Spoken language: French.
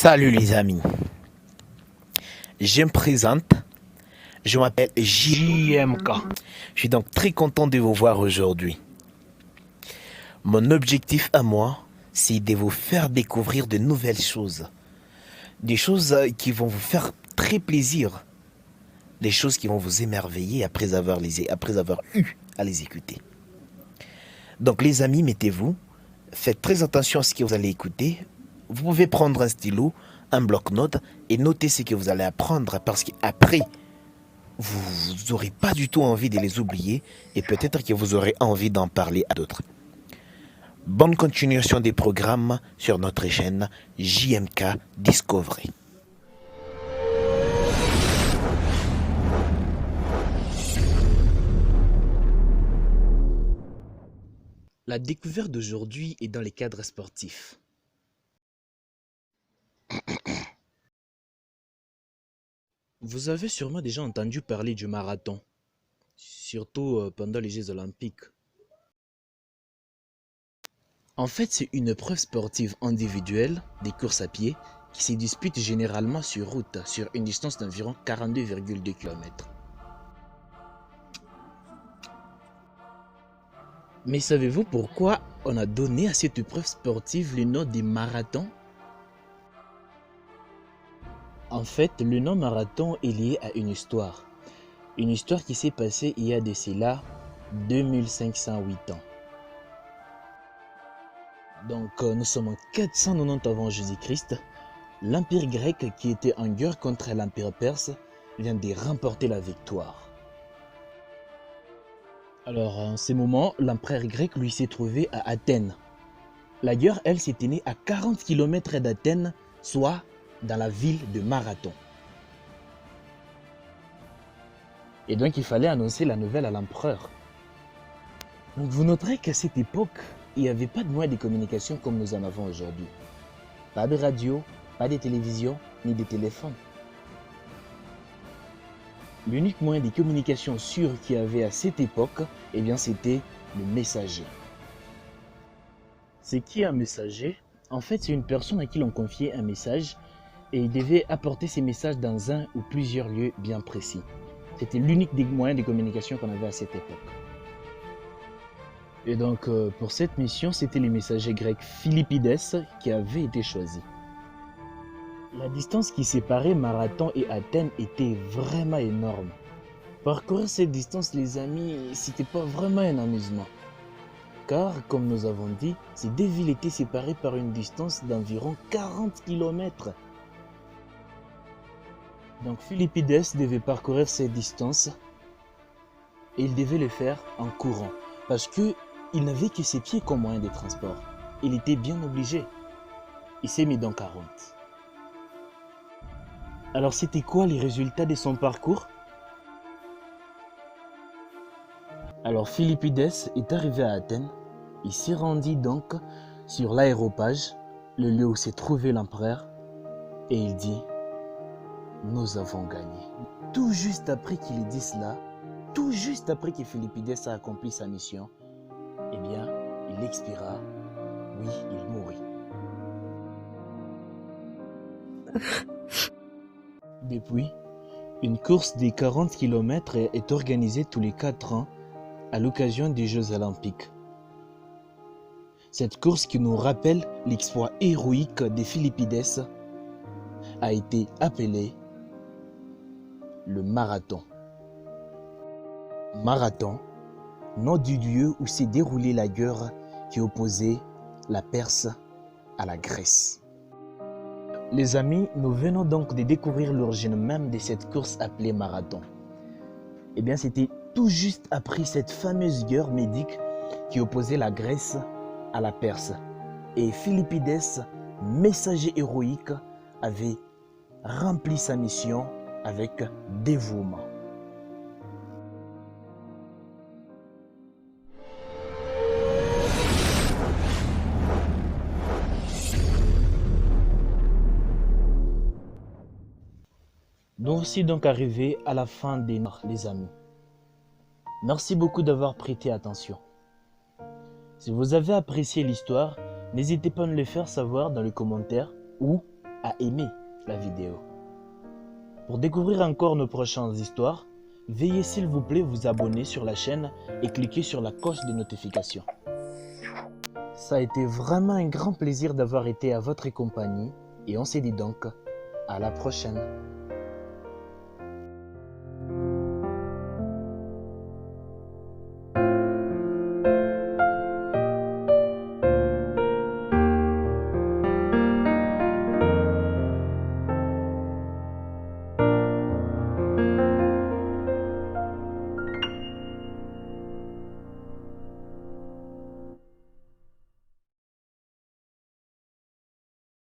Salut les amis, je me présente, je m'appelle JMK. Je suis donc très content de vous voir aujourd'hui. Mon objectif à moi, c'est de vous faire découvrir de nouvelles choses. Des choses qui vont vous faire très plaisir. Des choses qui vont vous émerveiller après avoir eu à les écouter. Donc les amis, mettez-vous, faites très attention à ce que vous allez écouter. Vous pouvez prendre un stylo, un bloc-notes et noter ce que vous allez apprendre parce qu'après, vous n'aurez pas du tout envie de les oublier et peut-être que vous aurez envie d'en parler à d'autres. Bonne continuation des programmes sur notre chaîne JMK Discovery. La découverte d'aujourd'hui est dans les cadres sportifs. Vous avez sûrement déjà entendu parler du marathon, surtout pendant les Jeux Olympiques. En fait, c'est une épreuve sportive individuelle des courses à pied qui se dispute généralement sur route, sur une distance d'environ 42,2 km. Mais savez-vous pourquoi on a donné à cette épreuve sportive le nom de marathon? En fait, le nom marathon est lié à une histoire. Une histoire qui s'est passée il y a de cela 2508 ans. Donc nous sommes en 490 avant Jésus-Christ. L'Empire grec, qui était en guerre contre l'Empire perse, vient de remporter la victoire. Alors en ce moment, l'empereur grec lui s'est trouvé à Athènes. La guerre, elle, s'est tenue à 40 km d'Athènes, soit dans la ville de Marathon. Et donc il fallait annoncer la nouvelle à l'empereur. Donc vous noterez qu'à cette époque, il n'y avait pas de moyens de communication comme nous en avons aujourd'hui. Pas de radio, pas de télévision, ni de téléphone. L'unique moyen de communication sûr qu'il y avait à cette époque, eh bien c'était le messager. C'est qui un messager? En fait, c'est une personne à qui l'on confiait un message et il devait apporter ces messages dans un ou plusieurs lieux bien précis. C'était l'unique des moyens de communication qu'on avait à cette époque. Et donc, pour cette mission, c'était le messager grec Philippides qui avait été choisi. La distance qui séparait Marathon et Athènes était vraiment énorme. Parcourir cette distance, les amis, c'était pas vraiment un amusement. Car, comme nous avons dit, ces deux villes étaient séparées par une distance d'environ 40 km. Donc Philippides devait parcourir cette distance et il devait le faire en courant parce qu'il n'avait que ses pieds comme moyen de transport. Il était bien obligé. Il s'est mis donc à route. Alors c'était quoi les résultats de son parcours? Alors Philippides est arrivé à Athènes. Il s'est rendu donc sur l'aéropage, le lieu où s'est trouvé l'empereur, et il dit: nous avons gagné. Tout juste après qu'il ait dit cela, tout juste après que Philippides a accompli sa mission, eh bien, il expira, oui, il mourut. Depuis, une course des 40 km est organisée tous les 4 ans à l'occasion des Jeux Olympiques. Cette course qui nous rappelle l'exploit héroïque de Philippides a été appelée le marathon. Marathon, nom du lieu où s'est déroulée la guerre qui opposait la Perse à la Grèce. Les amis, nous venons donc de découvrir l'origine même de cette course appelée marathon. Eh bien, c'était tout juste après cette fameuse guerre médique qui opposait la Grèce à la Perse. Et Philippides, messager héroïque, avait rempli sa mission avec dévouement. Nous aussi donc arrivés à la fin des les amis. Merci beaucoup d'avoir prêté attention. Si vous avez apprécié l'histoire, n'hésitez pas à nous le faire savoir dans les commentaires ou à aimer la vidéo. Pour découvrir encore nos prochaines histoires, veuillez s'il vous plaît vous abonner sur la chaîne et cliquer sur la cloche de notification. Ça a été vraiment un grand plaisir d'avoir été à votre compagnie et on se dit donc à la prochaine.